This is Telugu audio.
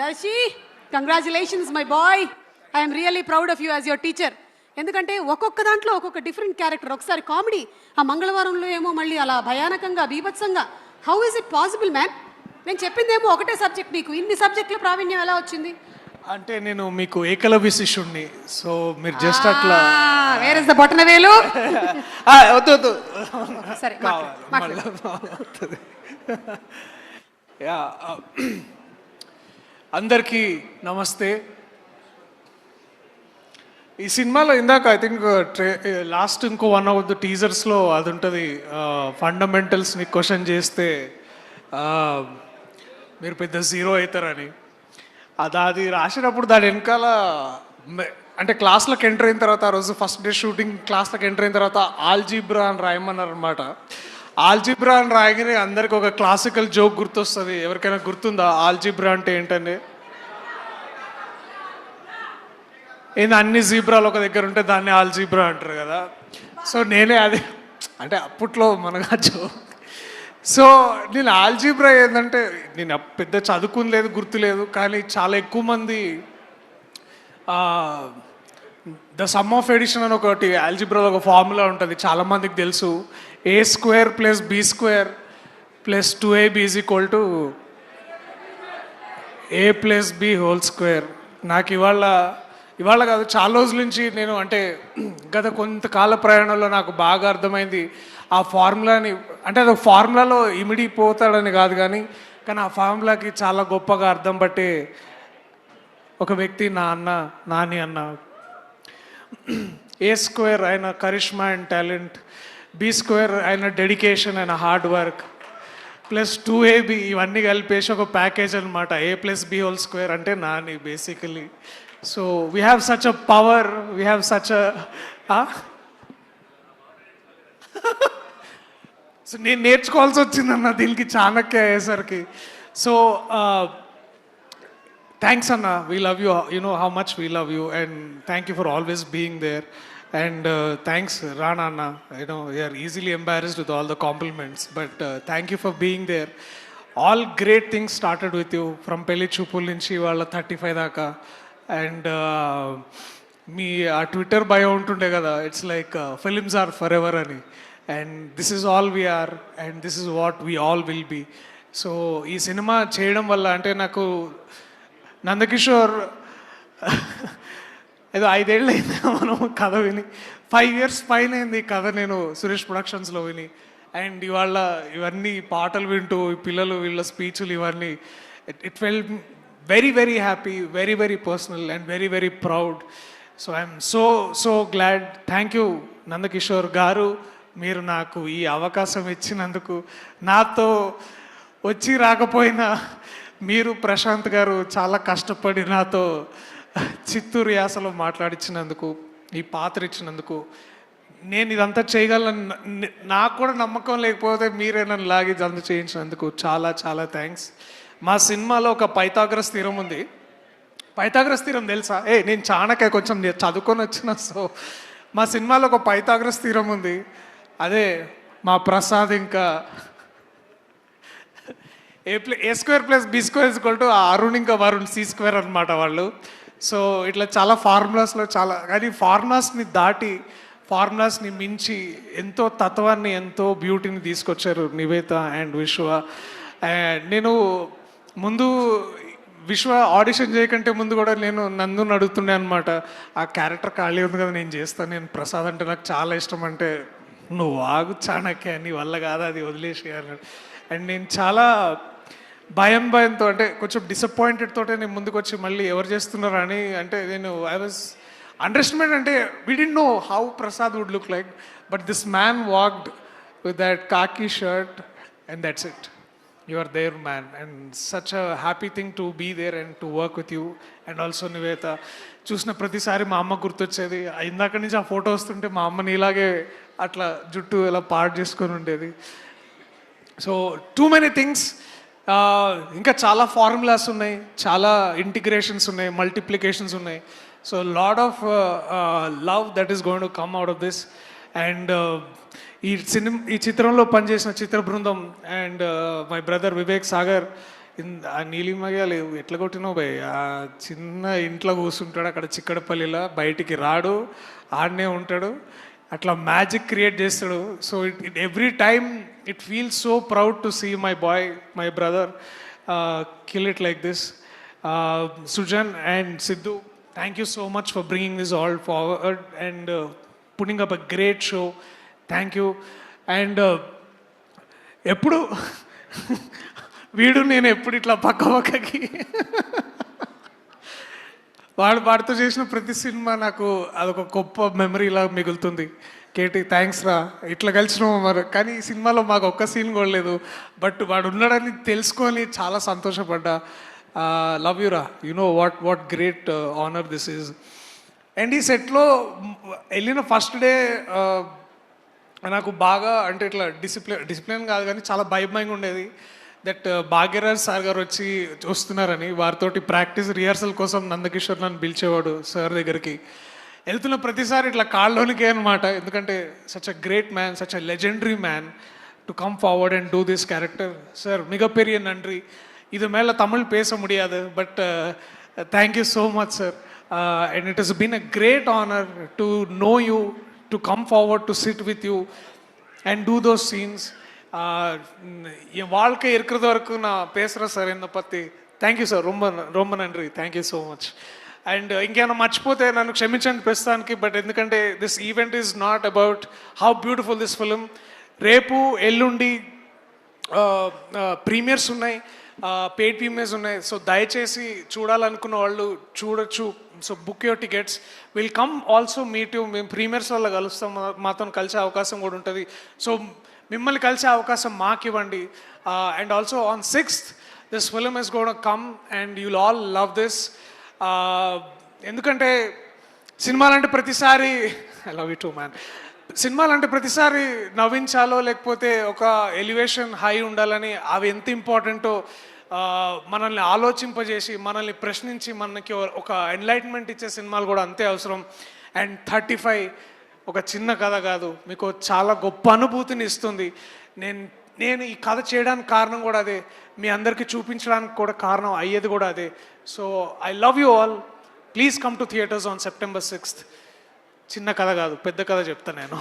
Darsi, congratulations my boy. I'm really proud of you as your teacher. ఎందుకంటే ఒక్కొక్క దాంట్లో ఒక్కొక్క డిఫరెంట్ క్యారెక్టర్. ఒకసారి కామెడీ, ఆ మంగళవారంలో ఏమో మళ్ళీ అలా భయానకంగా బీభత్సంగా. How is it possible man? నేను చెప్పిందేమో ఒకటే సబ్జెక్ట్, నీకు ఇన్ని సబ్జెక్టుల ప్రావీణ్యం ఎలా వచ్చింది? అంటే నేను మీకు ఏకలవ్య శిష్యుణ్ణి, సో మీరు జస్ట్ అట్లా వేర్ ఇస్ ద బొటనవేలు? వద్దు వద్దు సరే అవుతుంది. యా, అందరికీ నమస్తే. ఈ సినిమాలో ఇందాక ఐ థింక్ లాస్ట్ ఇంకో వన్ ఆఫ్ ద టీజర్స్లో అది ఉంటుంది, ఫండమెంటల్స్ని క్వశ్చన్ చేస్తే మీరు పెద్ద జీరో అవుతారని. అది రాసినప్పుడు దాని వెనకాల అంటే క్లాస్లోకి ఎంటర్ అయిన తర్వాత, ఆ రోజు ఫస్ట్ డే షూటింగ్ క్లాస్లోకి ఎంటర్ అయిన తర్వాత ఆల్జీబ్రా అని రాయమన్నారు అనమాట. ఆల్జీబ్రా అని రాయగానే అందరికి ఒక క్లాసికల్ జోక్ గుర్తొస్తుంది. ఎవరికైనా గుర్తుందా ఆల్జీబ్రా అంటే ఏంటండి? ఏంది, అన్ని జీబ్రాలు ఒక దగ్గర ఉంటే దాన్ని ఆల్జీబ్రా అంటారు కదా. సో నేనే అది అంటే అప్పట్లో మనగా జోక్. సో నేను ఆల్జీబ్రా ఏంటంటే, నేను పెద్ద చదువుకుని గుర్తులేదు, కానీ చాలా ఎక్కువ మంది ద సమ్ ఆఫ్ ఎడిషన్ అని ఒకటి ఆల్జీబ్రాలో ఒక ఫార్ములా ఉంటుంది, చాలామందికి తెలుసు. a² + b² + 2ab = a + b². నాకు ఇవాళ కాదు, చాలా రోజుల నుంచి నేను అంటే గత కొంతకాల ప్రయాణంలో నాకు బాగా అర్థమైంది ఆ ఫార్ములాని. అంటే అది ఫార్ములాలో ఇమిడిపోతాడని కాదు, కానీ ఆ ఫార్ములాకి చాలా గొప్పగా అర్థం పట్టే ఒక వ్యక్తి నాని అన్న. a² ఆయన కరిష్మా అండ్ టాలెంట్, b² ఆయన dedication and hard work, + 2ab ఇవన్నీ కలిపేసి ఒక ప్యాకేజ్ అనమాట. a + b² అంటే Nani basically. So we have such a power, we have such a so నేను నేర్చుకోవాల్సి వచ్చిందన్న దీనికి చాణక్య అయ్యేసరికి. సో థ్యాంక్స్ అన్న, we love you, you know how much we love you, and thank you for always being there. And thanks Rana అన్న, you know we're easily embarrassed with all the compliments, but thank you for being there. All great things started with you, from పెళ్లి చూపుల నుంచి వాళ్ళ 35 దాకా. అండ్ మీ ఆ ట్విట్టర్ బయో ఉంటుండే కదా, it's like films are forever అని. And this is all we are, and this is what we all will be. So ఈ సినిమా చేయడం వల్ల అంటే నాకు నందకిషోర్ ఏదో 5 ఏళ్ళు అయింది మనం కథ విని, 5 years పైన అయింది ఈ కథ నేను సురేష్ ప్రొడక్షన్స్లో విని. అండ్ ఇవాళ ఇవన్నీ పాటలు వింటూ ఈ పిల్లలు వీళ్ళ స్పీచ్లు ఇవన్నీ, it felt very very happy, very very personal, and very very proud. So I'm so glad. Thank you Nandakishore గారు, మీరు నాకు ఈ అవకాశం ఇచ్చినందుకు. నాతో వచ్చి రాకపోయినా మీరు ప్రశాంత్ గారు చాలా కష్టపడి నాతో చిత్తూరు యాసలో మాట్లాడించినందుకు, ఈ పాత్ర ఇచ్చినందుకు. నేను ఇదంతా చేయగలను నాకు కూడా నమ్మకం లేకపోతే మీరే నన్ను లాగి ఇదంతా చేయించినందుకు చాలా చాలా థ్యాంక్స్. మా సినిమాలో ఒక పైథాగరస్ థీరం ఉంది. పైథాగరస్ థీరం తెలుసా? నేను చాణక్య కొంచెం చదువుకొని వచ్చిన. సో మా సినిమాలో ఒక పైథాగరస్ థీరం ఉంది. అదే మా ప్రసాద్ ఇంకా a² + b² అరుణ్ ఇంకా వరుణ్ c² అనమాట వాళ్ళు. సో ఇట్లా చాలా ఫార్ములాస్లో చాలా, కానీ ఫార్ములాస్ని దాటి, ఫార్ములాస్ని మించి ఎంతో తత్వాన్ని, ఎంతో బ్యూటీని తీసుకొచ్చారు నివేత అండ్ విశ్వ. నేను ముందు విశ్వ ఆడిషన్ చేయకంటే ముందు కూడా నేను నందుని అడుగుతుండే అనమాట, ఆ క్యారెక్టర్ ఖాళీ ఉంది కదా నేను చేస్తాను, నేను ప్రసాద్ అంటే నాకు చాలా ఇష్టం అంటే, నువ్వు ఆగు చాణక్య, నీ వల్ల కాదు అది వదిలేసి అన్నాడు. అండ్ నేను చాలా భయంతో అంటే కొంచెం డిసప్పాయింటెడ్ తోటే నేను ముందుకు వచ్చి మళ్ళీ ఎవరు చేస్తున్నారు అని అంటే నేను ఐ వాజ్ అండర్స్టాండ్. అంటే we didn't know how Prasad would look like, but this man walked with that khaki shirt and that's it. You are there, man, and such a happy thing to be there and to work with you. And also Nivetha, చూసిన ప్రతిసారి మా అమ్మ గుర్తొచ్చేది. ఇందాక నుంచి ఆ ఫోటో వస్తుంటే మా అమ్మని ఇలాగే అట్లా జుట్టు ఇలా పార్ట్ చేసుకొని ఉండేది. సో టూ మెనీ థింగ్స్, ఇంకా చాలా ఫార్ములాస్ ఉన్నాయి, చాలా ఇంటిగ్రేషన్స్ ఉన్నాయి, మల్టిప్లికేషన్స్ ఉన్నాయి. So lot of love that is going to come out of this. And ఈ చిత్రంలో పనిచేసిన చిత్ర బృందం and my brother Vivek Sagar, ఆ నీలిమయ్యాలు ఎట్లా కొట్టినావు భయ్, ఆ చిన్న ఇంట్లో కూర్చుంటాడు అక్కడ చిక్కడపల్లిలో, బయటికి రాడు, ఆడనే ఉంటాడు, అట్లా మ్యాజిక్ క్రియేట్ చేస్తాడు. So it every time it feels so proud to see my boy, my brother kill it like this. Sujan and Sidhu, thank you so much for bringing this all forward and putting up a great show. Thank you. And ఎప్పుడు వీడు నేను ఎప్పుడు ఇట్లా పక్కకి వాడితో చేసిన ప్రతి సినిమా నాకు అదొక గొప్ప మెమరీలా మిగులుతుంది. కేటీ థ్యాంక్స్ రా, ఇట్లా కలిసినాము మరి, కానీ ఈ సినిమాలో మాకు ఒక్క సీన్ కూడా లేదు, బట్ వాడు ఉన్నాడని తెలుసుకొని చాలా సంతోషపడ్డా. లవ్ యూ రా, you know what great honour this is. And ఈ సెట్లో వెళ్ళిన ఫస్ట్ డే నాకు బాగా అంటే ఇట్లా డిసిప్లిన్ కాదు కానీ చాలా భయంగా ఉండేది దట్ భాగ్యరాజ్ సార్ గారు వచ్చి వస్తున్నారని. వారితోటి ప్రాక్టీస్ రిహార్సల్ కోసం నందకిషోర్ నన్ను పిలిచేవాడు సార్ దగ్గరికి. వెళ్తున్న ప్రతిసారి ఇట్లా కాళ్ళలోనికే అనమాట, ఎందుకంటే such a great man, such a legendary man to come forward and do this character. Sir మిగపెரிய நன்றி, இது மேலே தமிழ் பேச முடியாது, but thank you so much sir. And it has been a great honor to know you, to come forward, to sit with you and do those scenes. என் வாழ்க்கை இருக்கிறது வரைக்கும் நான் பேசுகிறேன் సార్ என்னை பற்றி. థ్యాంక్ యూ సార్, ரொம்ப ரொம்ப நன்றி, thank you so much. And ఇంకేమైనా మర్చిపోతే నన్ను క్షమించండి ప్రస్తుతానికి, బట్ ఎందుకంటే this event is not about how beautiful this film. రేపు ఎల్లుండి ప్రీమియర్స్ ఉన్నాయి, పెయిడ్ ప్రీమియర్స్ ఉన్నాయి. సో దయచేసి చూడాలనుకున్న వాళ్ళు చూడొచ్చు. So book your tickets, will come also meet you. మేము ప్రీమియర్స్ వల్ల కలుస్తాం, మాతో కలిసే అవకాశం కూడా ఉంటుంది. సో మిమ్మల్ని కలిసే అవకాశం మాకు ఇవ్వండి. And also on 6th this film is gone come and you'll all love this. ఎందుకంటే సినిమాలంటే ప్రతిసారి I love you too man. సినిమాలంటే ప్రతిసారి నవ్వించాలో లేకపోతే ఒక ఎలివేషన్ హై ఉండాలని, అవి ఎంత ఇంపార్టెంటో మనల్ని ఆలోచింపజేసి మనల్ని ప్రశ్నించి మనకి ఒక ఎన్లైట్మెంట్ ఇచ్చే సినిమాలు కూడా అంతే అవసరం. అండ్ 35 ఒక చిన్న కథ కాదు, మీకు చాలా గొప్ప అనుభూతిని ఇస్తుంది. నేను ఈ కథ చేయడానికి కారణం కూడా అదే, మీ అందరికీ చూపించడానికి కూడా కారణం అయ్యేది కూడా అదే. So I love you all, please come to theatres on September 6th. చిన్న కథ కాదు, పెద్ద కథ చెప్తాను నేను.